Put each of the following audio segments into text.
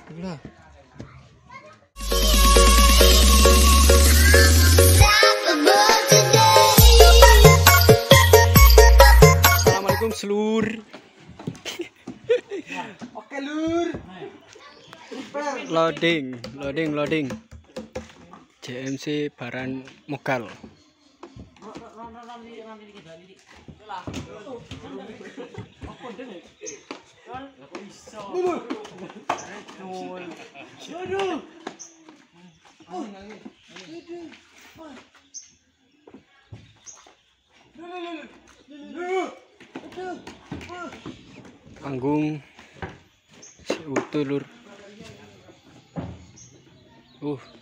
Lah. Assalamualaikum selur. Oke lur. Loading. JMC Baran Mogal. Panggung si utuh lur.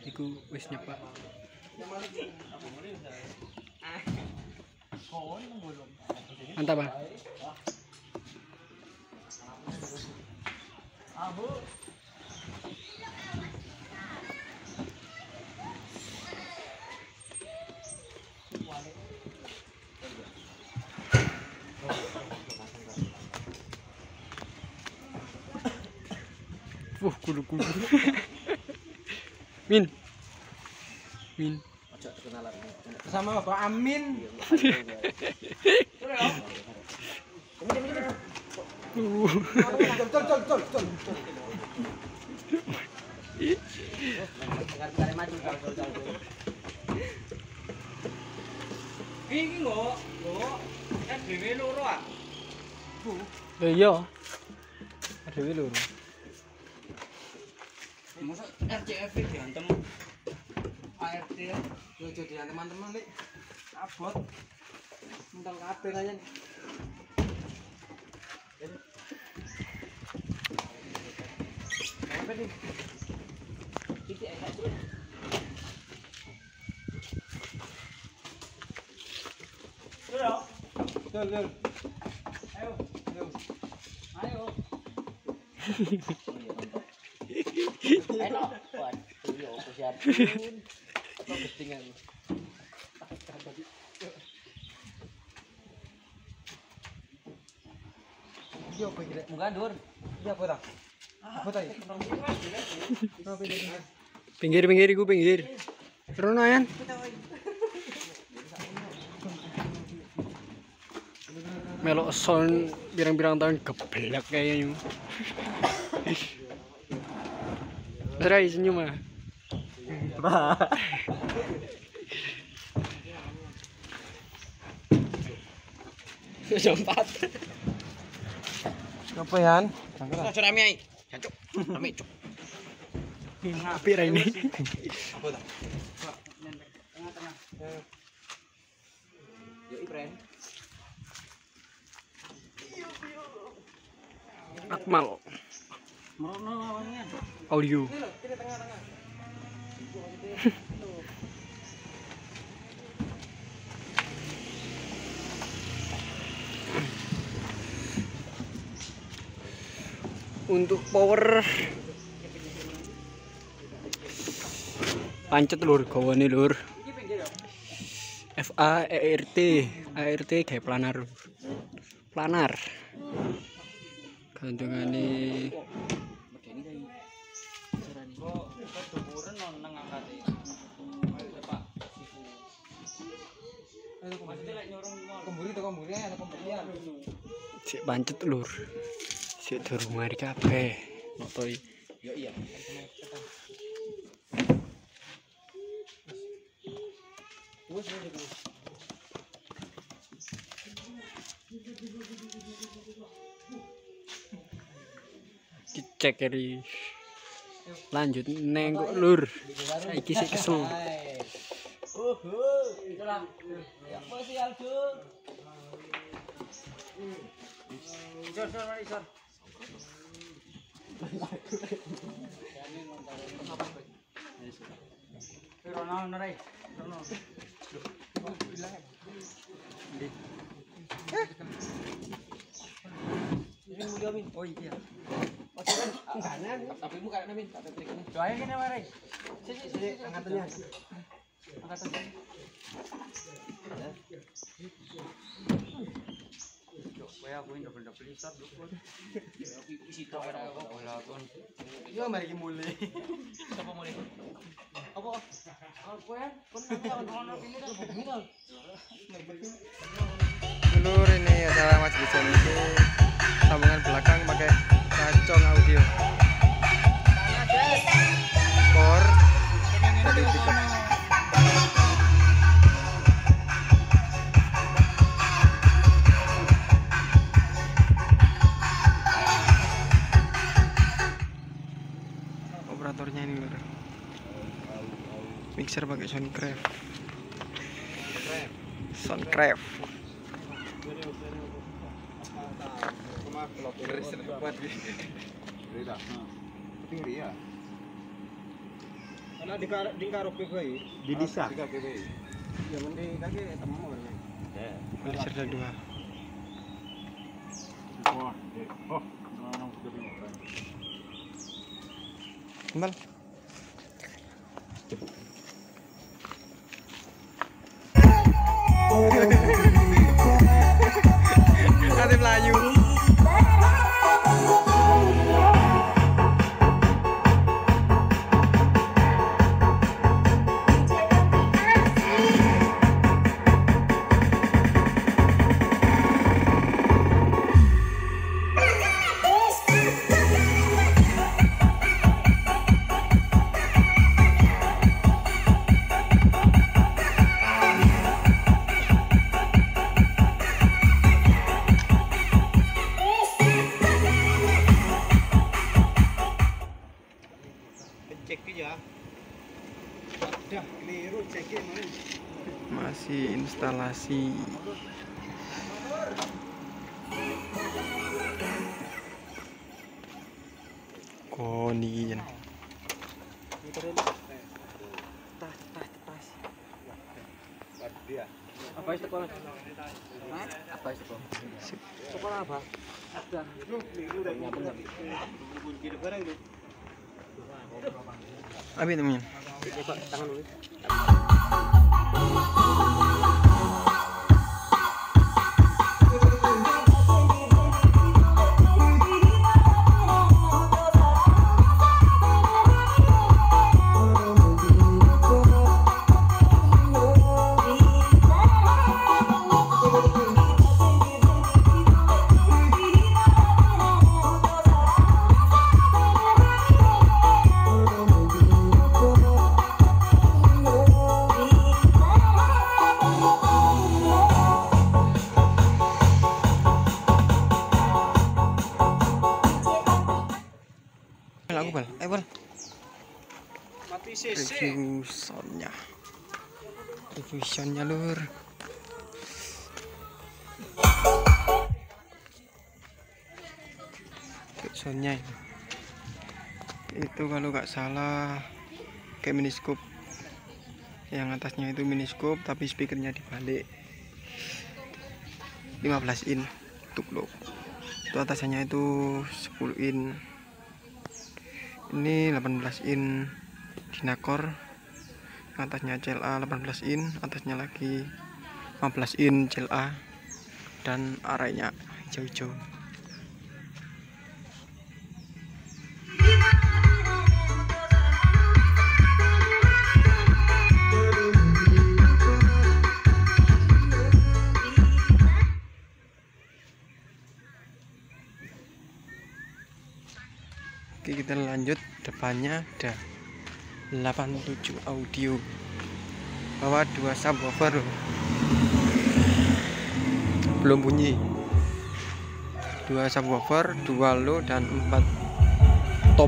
Iku wis nyepak. Mantap, Pak. Kudu. Min. Sama Bapak Amin. Tol. Iki kok, kan dhewe loro ah. Iya. Dhewe loro. Masa RCF diantem ART ya? Jojo dengan teman-teman nih. Abot. Mental kabeh kayaknya. Apa nih? Titik enak tuh. Tuh. Ayo. Enak, buat iya persiapin. Apa ketinggalan? Yo pikir mundur. Iya apa ta? Apa ta? Pinggir. Rono yan. Melok sound pirang-pirang tahun geblek kayaknya. Rai senyum ah. Jompat. Apa yan? Ojo rame ai. Jancuk. Rame cuk. Api ra ini. Apa ta? Tengah. Yo Ibren. Akmal Merono awalnya. audio. Untuk power pancet lur, gawane lur. FA ART kayak planar. Gantungane Kemburi ada pemberian. sik pancet lur. Sik durung mari kabeh. Motoi. Yo iya. Dicek kali. Lanjut nengok lur. Saiki sik kesel. Itulah. Ya apa sih Aldo? Mari. Rono narai. Rono. Ini mulia Min. Oh iya. Kanan. Tapi mu kanan Min. Tapi kene. Doain kene mari. Sini angkatannya. Yo mari ki mulai. Siapa mulai? Apa? Dulur, ini adalah Mas Bijan ini sambungan belakang pakai kacong audio. Kor jadi pickup. Operatornya ini lur. Mixer pakai Soundcraft. Karena di karaoke gue di desa. Ya mending kaki temu. Mixer ada 2. Kembal. Kate Melayu. Masih instalasi. Koni jen. Apa itu sekolah? Apa itu sekolah? Sekolah apa? Ada. Abi temen. Tangan dulu. Aku bal, bal. Mati CC. Review soundnya lur. Soundnya itu kalau nggak salah kayak miniscope. Yang atasnya itu miniscope tapi speakernya dibalik. 15 in untuk lo. Itu atasnya itu 10 in. Ini 18 in Dynacor, atasnya CLA 18 in, atasnya lagi 15 in CLA, dan arahnya hijau-hijau. Oke, kita lanjut. Depannya ada 87 audio, bawa 2 subwoofer, belum bunyi. 2 subwoofer, 2 low dan 4 top.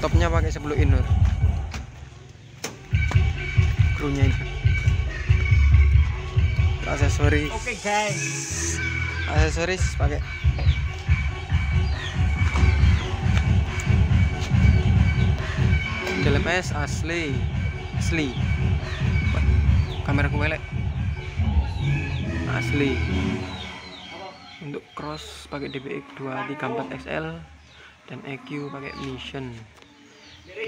Topnya pakai 10 in lur. Krunya ini. Aksesoris. Oke guys. Aksesoris pakai DLMS asli. Kamera kuelek asli. Untuk cross pakai DBX 234 XL dan EQ pakai Mission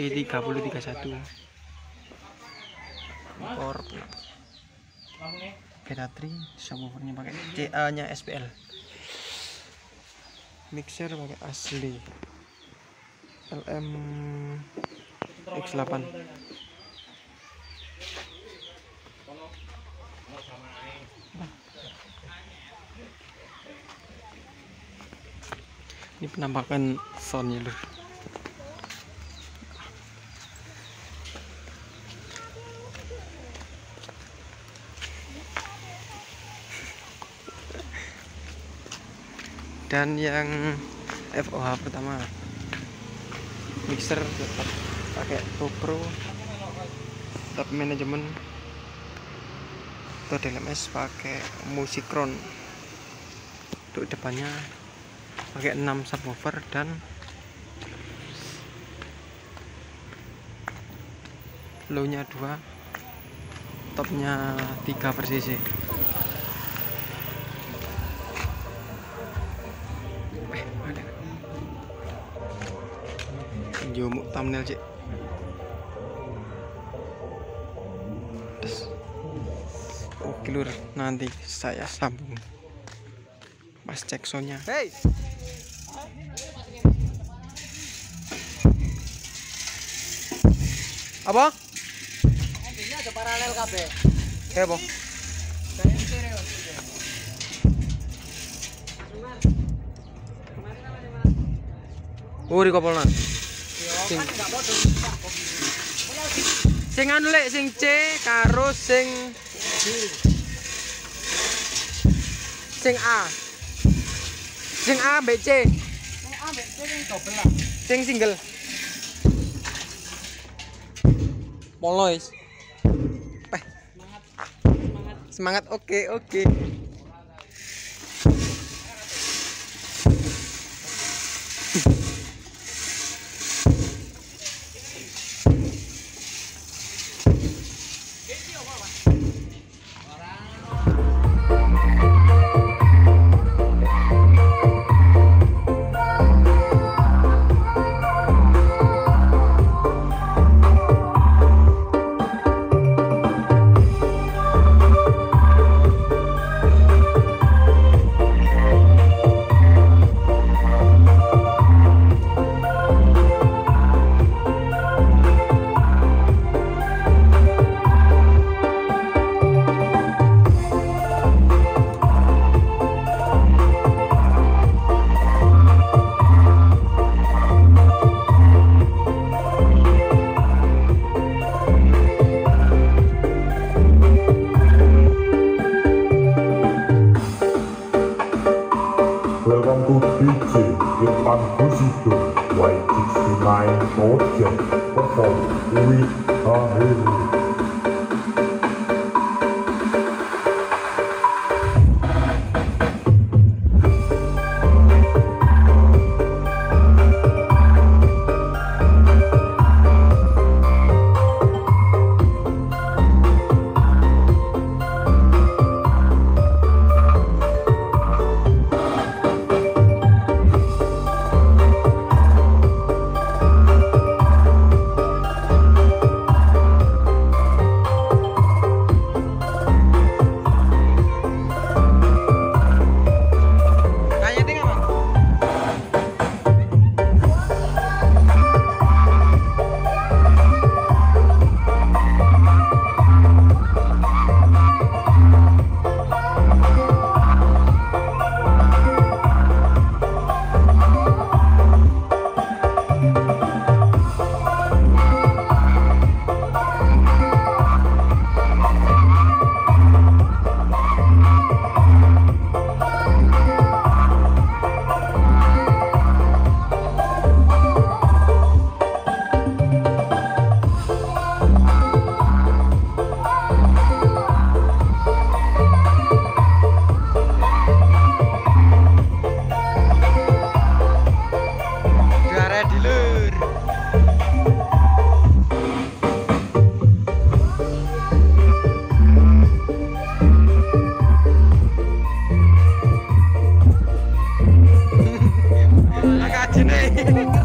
G3031. Impor. pakai Datri, subwoofernya pakai CA nya SPL, mixer pakai asli LM X8. Ini penampakan soundnya lur. Dan yang FOH pertama, mixer tetap pakai GoPro, tetap manajemen, atau DLMS pakai Musicron. Untuk depannya pakai 6 subwoofer dan low nya 2, topnya 3 per cc. Jomuk thumbnail cik. Oke lur, nanti saya sambung pas cek soundnya. Hey, apa? Ini ada paralel kabeh. Kayak apa? Oh, di kopolna. Sing anu lek sing C karo sing A. Sing A mbek C. Sing A mbek C sing double lah. Sing single. Polois. Semangat. Oke. Welcome to DJ Irfan Husito, Y69 Project, perform with a hero. Agak jenis.